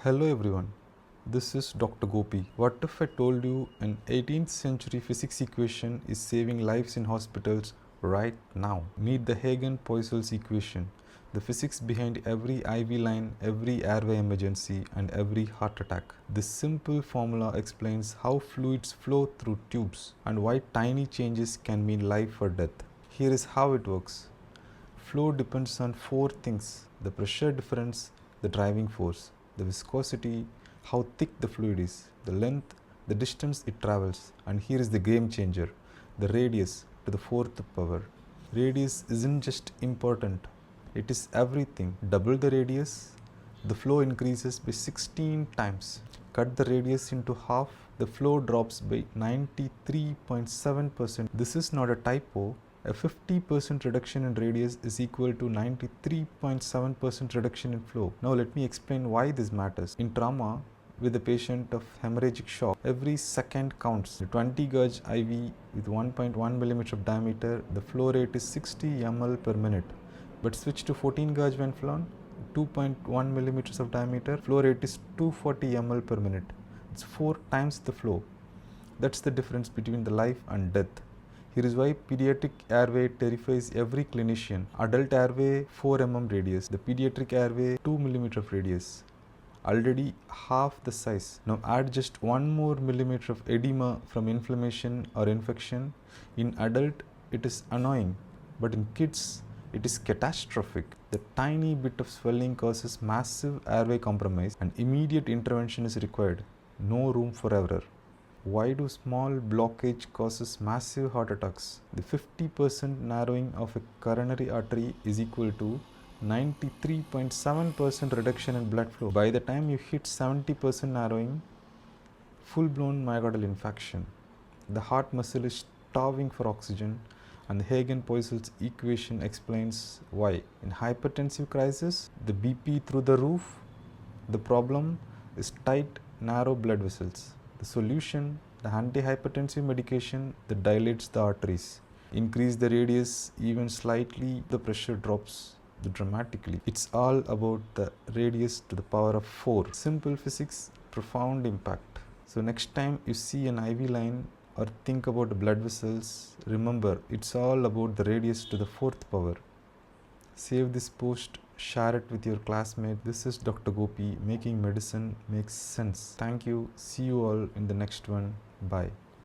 Hello everyone, this is Dr. Gopi. What if I told you an 18th century physics equation is saving lives in hospitals right now? Meet the HAGEN-POISEUILLE equation, the physics behind every IV line, every airway emergency and every heart attack. This simple formula explains how fluids flow through tubes and why tiny changes can mean life or death. Here is how it works. Flow depends on four things: the pressure difference, the driving force, the viscosity, how thick the fluid is, the length, the distance it travels, and here is the game changer, the radius to the fourth power. Radius isn't just important, it is everything. Double the radius, the flow increases by 16 times. Cut the radius into half, the flow drops by 93.7%. This is not a typo. A 50% reduction in radius is equal to 93.7% reduction in flow. Now let me explain why this matters. In trauma, with a patient of hemorrhagic shock, every second counts. The 20 gauge IV with 1.1 mm of diameter, the flow rate is 60 ml per minute. But switch to 14 gauge Venflon, 2.1 mm of diameter, flow rate is 240 ml per minute. It's 4 times the flow. That's the difference between the life and death. Here is why pediatric airway terrifies every clinician. Adult airway 4 mm radius, the pediatric airway 2 mm of radius. Already half the size. Now add just 1 more millimeter of edema from inflammation or infection. In adult it is annoying, but in kids it is catastrophic. The tiny bit of swelling causes massive airway compromise and immediate intervention is required. No room for error. Why do small blockage causes massive heart attacks? The 50% narrowing of a coronary artery is equal to 93.7% reduction in blood flow. By the time you hit 70% narrowing, full-blown myocardial infarction. The heart muscle is starving for oxygen, and the HAGEN-POISEUILLE equation explains why. In hypertensive crisis, the BP through the roof. The problem is tight, narrow blood vessels. The solution, the antihypertensive medication that dilates the arteries. Increase the radius even slightly, the pressure drops dramatically. It's all about the radius to the power of 4. Simple physics, profound impact. So next time you see an IV line or think about the blood vessels, remember it's all about the radius to the 4th power. Save this post, share it with your classmate. This is Dr. Gopi, making medicine makes sense. Thank you. See you all in the next one. Bye.